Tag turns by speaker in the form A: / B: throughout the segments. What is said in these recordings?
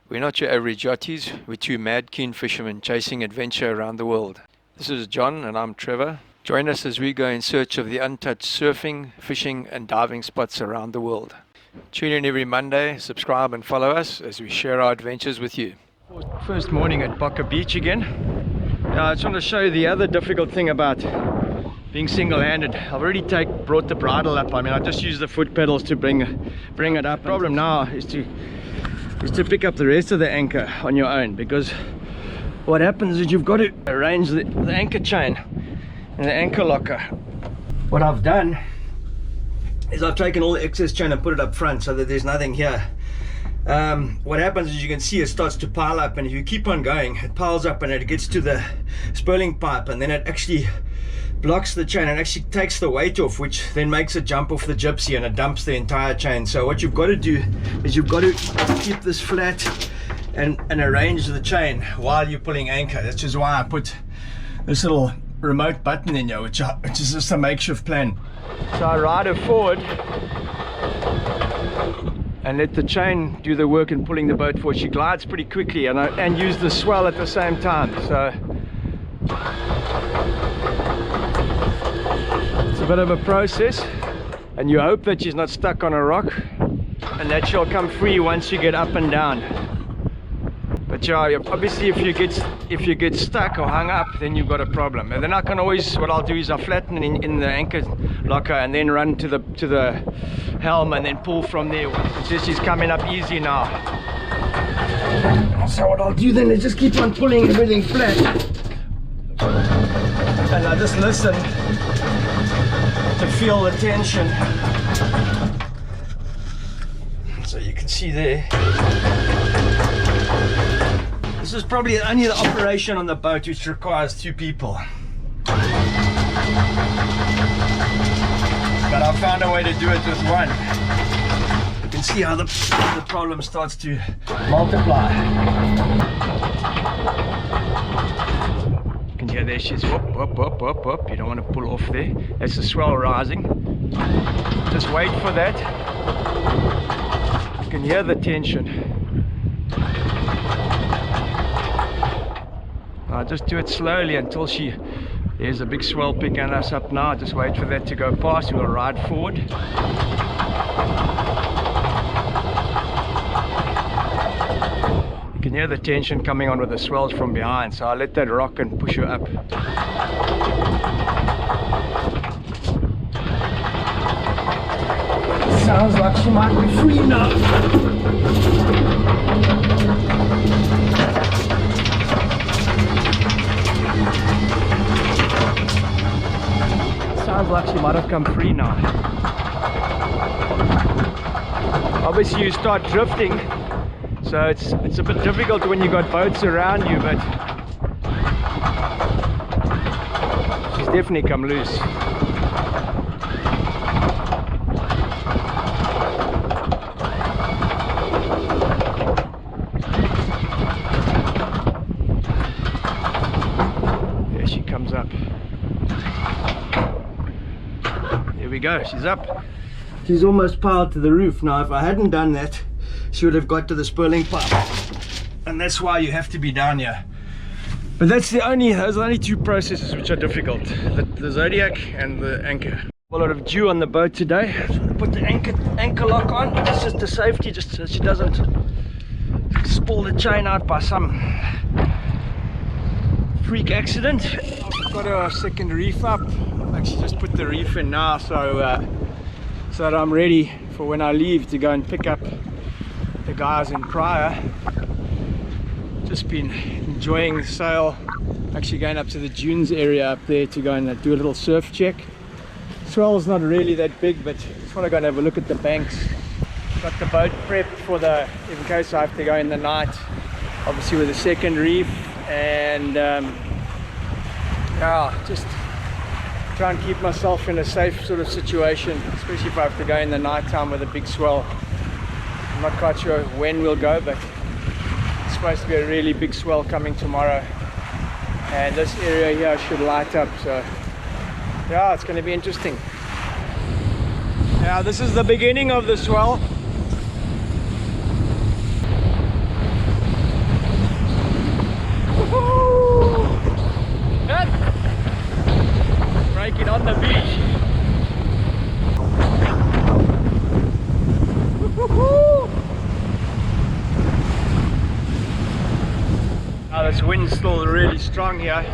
A: We're not your average yachties, we're two mad keen fishermen chasing adventure around the world. This is John and I'm Trevor. Join us as we go in search of the untouched surfing, fishing and diving spots around the world. Tune in every Monday, subscribe and follow us as we share our adventures with you. First morning at Boca Beach again. Now I just want to show you the other difficult thing about being single-handed. I've already brought the bridle up. I just use the foot pedals to bring it up. The problem now is to pick up the rest of the anchor on your own, because what happens is you've got to arrange the anchor chain and the anchor locker. What I've done is I've taken all the excess chain and put it up front so that there's nothing here. What happens is you can see it starts to pile up, and if you keep on going it piles up and it gets to the spurling pipe, and then it actually blocks the chain and actually takes the weight off, which then makes it jump off the gypsy and it dumps the entire chain. So what you've got to do is you've got to keep this flat and arrange the chain while you're pulling anchor. That's just why I put this little remote button in here, which is just a makeshift plan. So I ride her forward and let the chain do the work in pulling the boat forward. She glides pretty quickly, and use the swell at the same time. So it's a bit of a process, and you hope that she's not stuck on a rock and that she'll come free once you get up and down. But yeah, obviously if you get stuck or hung up, then you've got a problem. And then I can always, what I'll do is I'll flatten in the anchor locker and then run to the helm and then pull from there. It's just she's coming up easy now. So what I'll do then is just keep on pulling everything flat, and I just listen to feel the tension. So you can see there. This is probably only the operation on the boat which requires two people. But I found a way to do it with one. You can see how the problem starts to multiply. You can hear there she's whoop, whoop, whoop, whoop, whoop. You don't want to pull off there. That's the swell rising. Just wait for that. You can hear the tension. I'll just do it slowly until there's a big swell picking us up now. Just wait for that to go past. We'll ride forward. You can hear the tension coming on with the swells from behind, so I'll let that rock and push her up. Sounds like she might be free now. Sounds like she might have come free now. Obviously you start drifting, so it's a bit difficult when you got boats around you, but she's definitely come loose. There she comes up. There we go, she's up. She's almost piled to the roof. Now if I hadn't done that, she would have got to the spurling pipe, and that's why you have to be down here. But those are the only two processes which are difficult, the Zodiac and the anchor. A lot of dew on the boat today. So I'm going to put the anchor lock on. That's just the safety, just so she doesn't spoil the chain out by some freak accident. I've got a second reef up. I've actually just put the reef in now, so that I'm ready for when I leave to go and pick up the guys in Praia. Just been enjoying the sail, actually going up to the dunes area up there to go and do a little surf check. Swell's not really that big, but just want to go and have a look at the banks. Got the boat prepped for in case I have to go in the night, obviously with a second reef, and yeah, just try and keep myself in a safe sort of situation, especially if I have to go in the night time with a big swell. I'm not quite sure when we'll go, but it's supposed to be a really big swell coming tomorrow, and this area here should light up, so yeah, it's going to be interesting. Yeah, this is the beginning of the swell. This wind's still really strong here,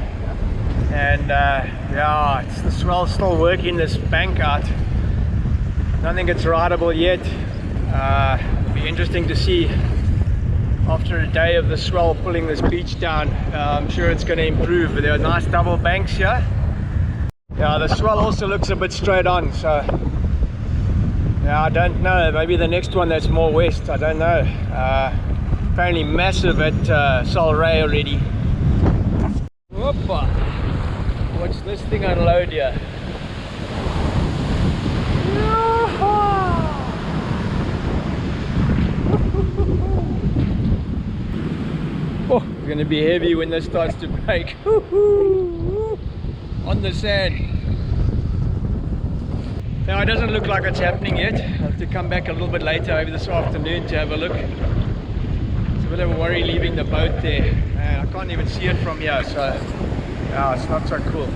A: and yeah, the swell's still working this bank out. I don't think it's rideable yet. It'll be interesting to see after a day of the swell pulling this beach down. I'm sure it's going to improve, but there are nice double banks here. Yeah, the swell also looks a bit straight on, so yeah, I don't know, maybe the next one that's more west, I don't know. Apparently massive at Solray already. Whoopa! Watch this thing unload here. Oh, it's going to be heavy when this starts to break. On the sand. Now it doesn't look like it's happening yet. I'll have to come back a little bit later, maybe this afternoon, to have a look. It's a bit of a worry leaving the boat there. I can't even see it from here, so yeah, it's not so cool.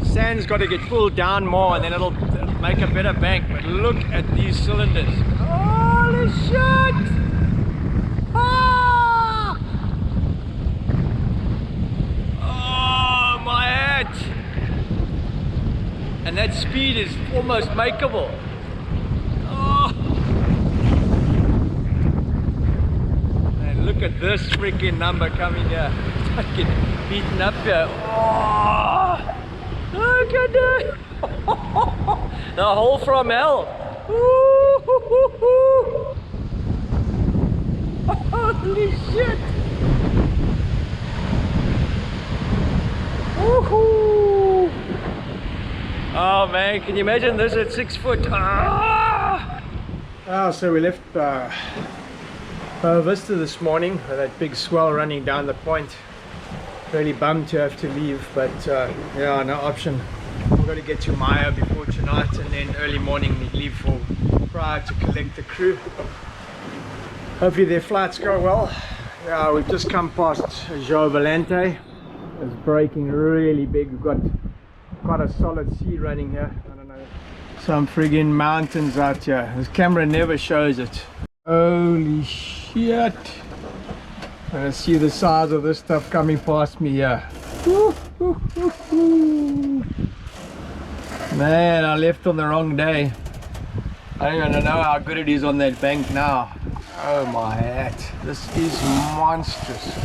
A: Sand's got to get pulled down more and then it'll make a better bank. But look at these cylinders. Holy shit! Ah! Oh my hat! And that speed is almost makeable. Oh. And look at this freaking number coming here. I get beaten up here. Oh. Look at that. The hole from hell. Holy shit. Woohoo. Oh man, can you imagine this at 6 foot? Ah! Oh, so we left Boa Vista this morning with that big swell running down the point. Really bummed to have to leave, but yeah, no option. We've got to get to Maio before tonight, and then early morning we leave for Praia to collect the crew. Hopefully their flights go well. Yeah, we've just come past João Valente. It's breaking really big. We've got quite a solid sea running here. I don't know, some friggin' mountains out here. This camera never shows it. Holy shit! I see the size of this stuff coming past me here. Man, I left on the wrong day. I don't even know how good it is on that bank now. Oh my hat, this is monstrous.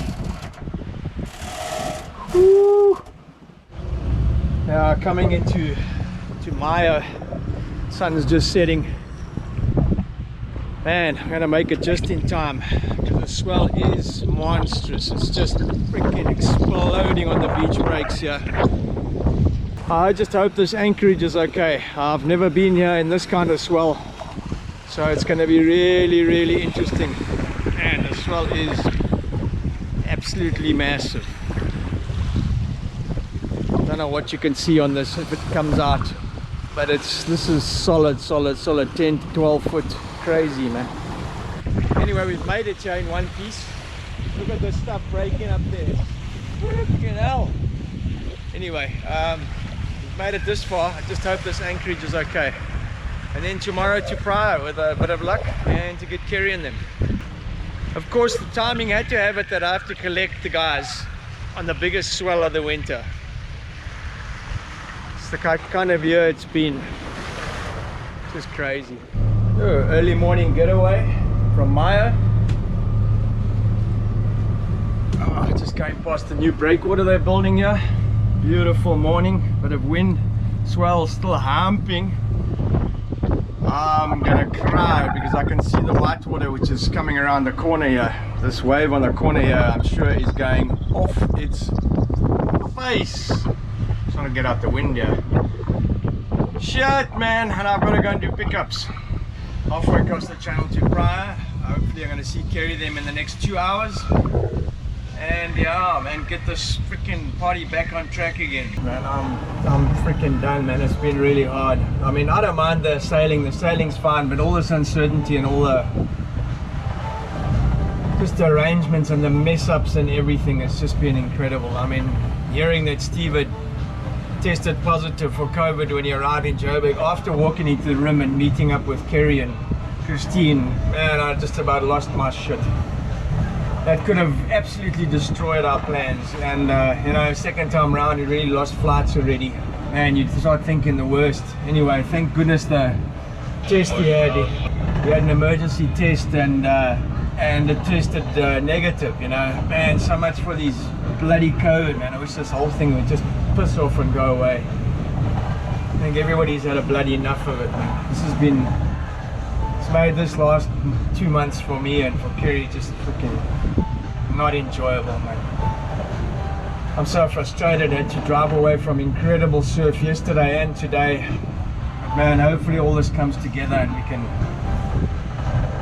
A: Woo. Now coming into Maio, sun's just setting. Man, I'm gonna make it just in time because the swell is monstrous. It's just freaking exploding on the beach breaks here. I just hope this anchorage is okay. I've never been here in this kind of swell, so it's going to be really interesting. And the swell is absolutely massive. I don't know what you can see on this if it comes out, but this is solid 10 to 12 foot. Crazy, man. Anyway, we've made it here in one piece. Look at this stuff breaking up there. Freaking hell. Anyway, we've made it this far. I just hope this anchorage is okay. And then tomorrow to Praia with a bit of luck and to get Kerry and them. Of course, the timing had to have it that I have to collect the guys on the biggest swell of the winter. It's the kind of year it's been. Just crazy. Oh, early morning getaway from Maio. Oh, just going past the new breakwater they're building here. Beautiful morning, bit of wind, swell still humping. I'm gonna cry because I can see the white water which is coming around the corner here. This wave on the corner here, I'm sure is going off its face. Just want to get out the wind here. Shit, man, and I've got to go and do pickups. Halfway across the channel to Praia. Hopefully I'm going to see Kerry them in the next 2 hours. And yeah, man, get this freaking party back on track again. Man, I'm freaking done, man. It's been really hard. I mean, I don't mind the sailing's fine, but all this uncertainty and all the just the arrangements and the mess ups and everything, it's just been incredible. I mean, hearing that Steve had tested positive for COVID when he arrived in Joburg, after walking into the room and meeting up with Kerry and Christine, man, I just about lost my shit. that could have absolutely destroyed our plans. And you know, second time round, we really lost flights already, and you start thinking the worst. Anyway, thank goodness the test he had an emergency test, and it tested negative. You know, man, so much for these bloody COVID, man. I wish this whole thing would just piss off and go away. I think everybody's had a bloody enough of it, man. It's made this last 2 months for me and for Kerry just freaking not enjoyable, man. I'm so frustrated. I had to drive away from incredible surf yesterday and today. But man, hopefully all this comes together and we can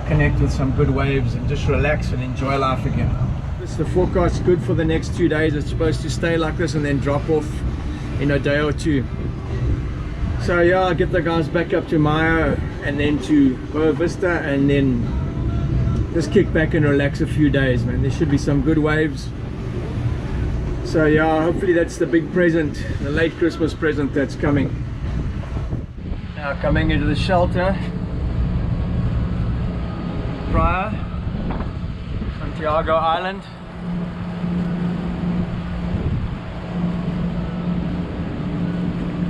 A: connect with some good waves and just relax and enjoy life again. The forecast is good for the next 2 days. It's supposed to stay like this and then drop off in a day or two. So yeah, I'll get the guys back up to Maio and then to Boa Vista, and then just kick back and relax a few days, man. There should be some good waves. So yeah, hopefully that's the big present, the late Christmas present that's coming. Now coming into the shelter, Praia, Santiago Island.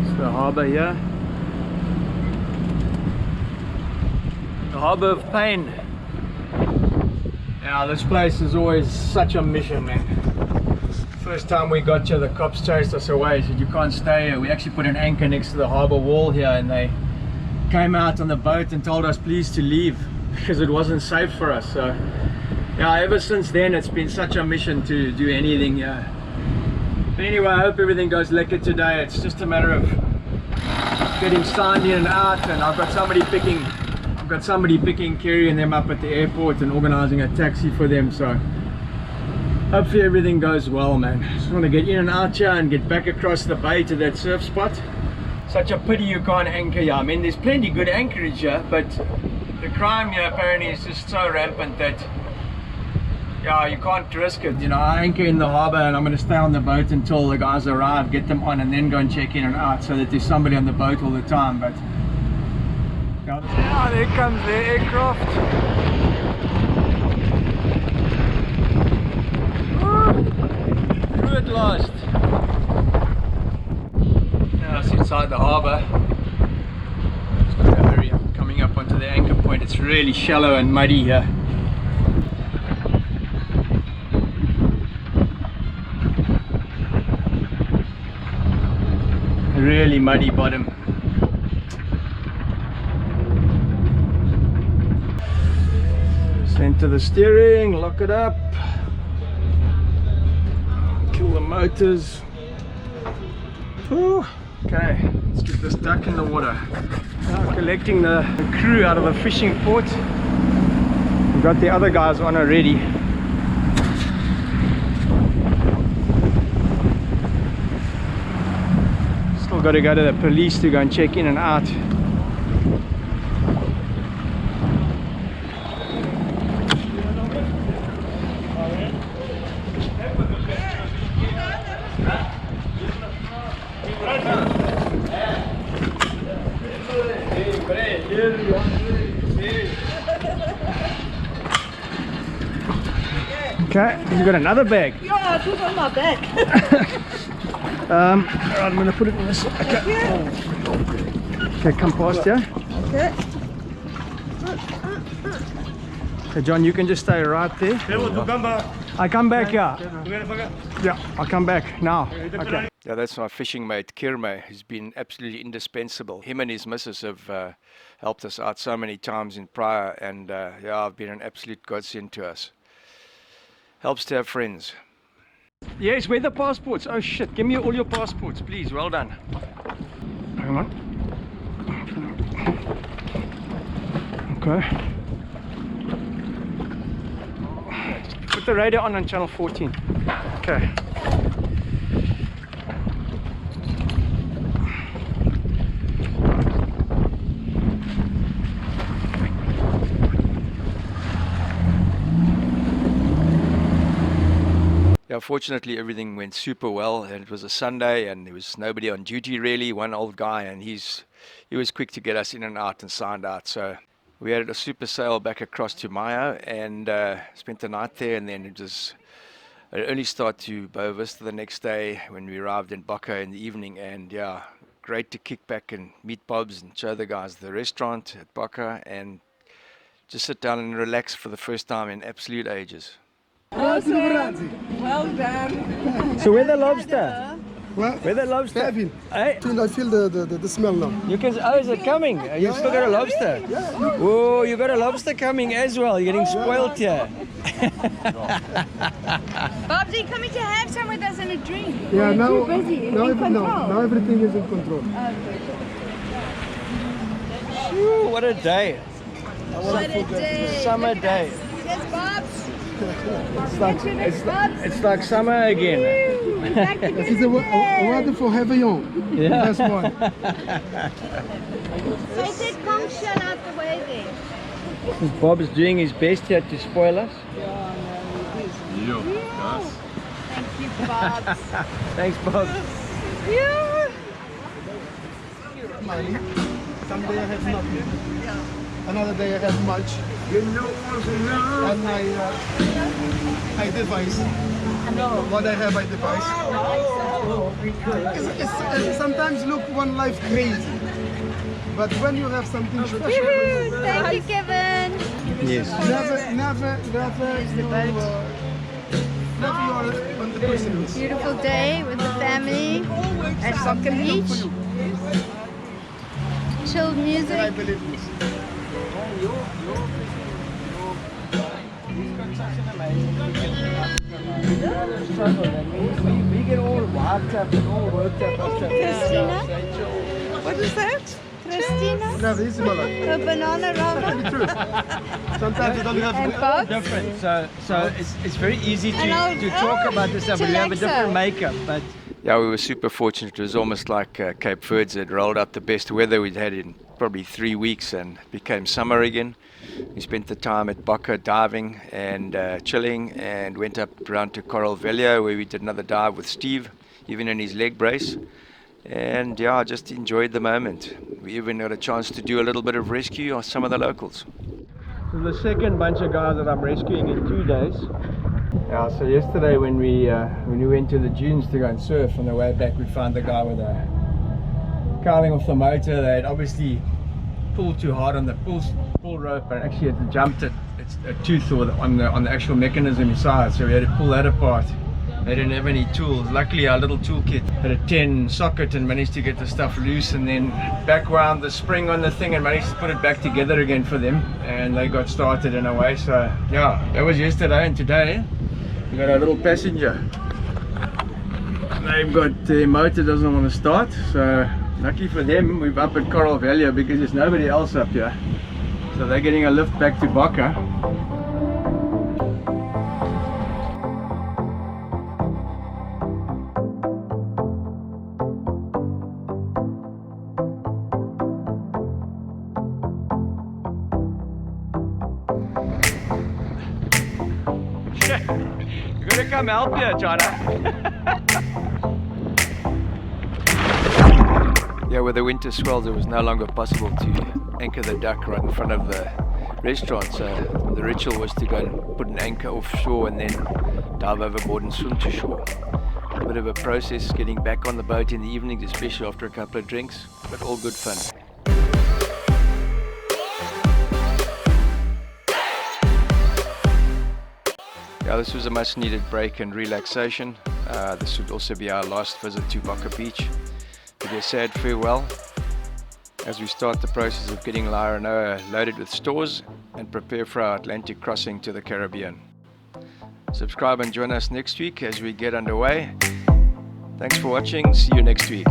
A: It's the harbour here. The harbour of pain. Yeah, this place is always such a mission, man. First time we got here, the cops chased us away, said you can't stay here. We actually put an anchor next to the harbour wall here, and they came out on the boat and told us please to leave because it wasn't safe for us. So yeah, ever since then it's been such a mission to do anything here. But anyway, I hope everything goes lekker today. It's just a matter of getting signed in and out, and I've got somebody picking Kerry and them up at the airport and organizing a taxi for them. So hopefully everything goes well, man. Just want to get in and out here and get back across the bay to that surf spot. Such a pity you can't anchor here. I mean, there's plenty good anchorage here, but the crime here apparently is just so rampant that yeah, you can't risk it. You know, I anchor in the harbour and I'm going to stay on the boat until the guys arrive, get them on, and then go and check in and out so that there's somebody on the boat all the time. But yeah, there comes the aircraft. Through at last. Now it's inside the harbour. Just got to hurry up. Coming up onto the anchor point. It's really shallow and muddy here. Really muddy bottom. Center the steering, lock it up, kill the motors. Whew. Okay, let's get this duck in the water. Now collecting the crew out of the fishing port. We've got the other guys on already. Still got to go to the police to go and check in and out. Okay, you got another bag.
B: Yeah, I put on my back.
A: Alright, I'm going to put it in this. Okay. Okay, come past here.
B: Okay.
A: Okay, John, you can just stay right there. I come back, yeah. Yeah, I'll come back now. Okay. Yeah, that's my fishing mate, Kirme, who's been absolutely indispensable. Him and his missus have helped us out so many times in Praia, and yeah, I've been an absolute godsend to us. Helps to have friends. Yes, where are the passports? Oh shit, give me all your passports, please. Well done. Hang on. Okay. Put the radio on channel 14. Okay. Yeah, fortunately everything went super well, and it was a Sunday and there was nobody on duty really, one old guy, and he was quick to get us in and out and signed out. So We had a super sail back across to Maio and spent the night there, and then it early start to Boa Vista the next day when we arrived in Boca in the evening. And yeah, great to kick back and meet Bob's and show the guys the restaurant at Boca and just sit down and relax for the first time in absolute ages.
B: Awesome. Well done.
C: So where the lobster?
D: What?
C: Where the lobster?
D: Kevin,
C: Hey,
D: I feel the smell now.
C: you can. Oh, is it coming? You still got a lobster?
D: Yeah.
C: Oh, you got a lobster coming as well. You're getting spoiled here.
B: Bob's, are you coming to have some with us in a drink?
D: Yeah,
B: You're
D: now,
B: too busy.
D: now,
B: In control.
D: now everything is in control.
C: Phew, what a day!
B: What a day.
C: Summer day.
B: Yes, Bob's.
C: It's like summer again.
D: This is a wonderful Réveillon.
C: Yeah.
D: That's one.
B: They said conch shell out the way there.
C: Bob is doing his best here to spoil us.
B: Thank you, Bob's.
C: Thanks, Bob.
D: Money. Someday I have nothing. Another day I have much. And I devise. What I have, I devise. It's sometimes look one life crazy, but when you have something special,
B: Thank you, Kevin.
C: Yes.
D: never you're on the precipice.
B: Beautiful day with the family at Boca Beach. Chilled
D: I
B: music.
D: believe this.
C: We get all worked up and all worked up.
B: Christina? What is that? Christina?
D: Bravissima, like.
B: A banana rubber?
D: The truth. Sometimes you don't have
B: And Bob's?
C: Different. So it's very easy
B: And I'll-
C: to talk about this stuff, but we have a different
B: chillaxo.
C: makeup. But
A: Yeah, we were super fortunate. It was almost like Cape Verde's had rolled out the best weather we'd had in probably 3 weeks, and it became summer again. We spent the time at Boca diving and chilling, and went up around to Coral Velho where we did another dive with Steve, even in his leg brace. And yeah, I just enjoyed the moment. We even got a chance to do a little bit of rescue on some of the locals.
C: so the second bunch of guys that I'm rescuing in 2 days. Yeah, so yesterday when we went to the dunes to go and surf, on the way back we found the guy with a carving off the motor. They had obviously pulled too hard on the pull rope and actually had jumped it. It's a tooth or on the actual mechanism inside, so we had to pull that apart. They didn't have any tools. Luckily our little toolkit had a 10 socket and managed to get the stuff loose, and then back wound the spring on the thing and managed to put it back together again for them, and they got started in a way. So yeah, that was yesterday, and today we got a little passenger. They've got their motor doesn't want to start, so lucky for them we're up at Coral Velho because there's nobody else up here. So they're getting a lift back to Boca. You're gonna come help here, Jana.
A: Yeah, with the winter swells, it was no longer possible to anchor the duck right in front of the restaurant. So the ritual was to go and put an anchor offshore and then dive overboard and swim to shore. A bit of a process getting back on the boat in the evenings, especially after a couple of drinks, but all good fun. Yeah, this was a much needed break and relaxation. This would also be our last visit to Boca Beach. To be a sad farewell as we start the process of getting Lyra and Noah loaded with stores and prepare for our Atlantic crossing to the Caribbean. Subscribe and join us next week as we get underway. Thanks for watching. See you next week.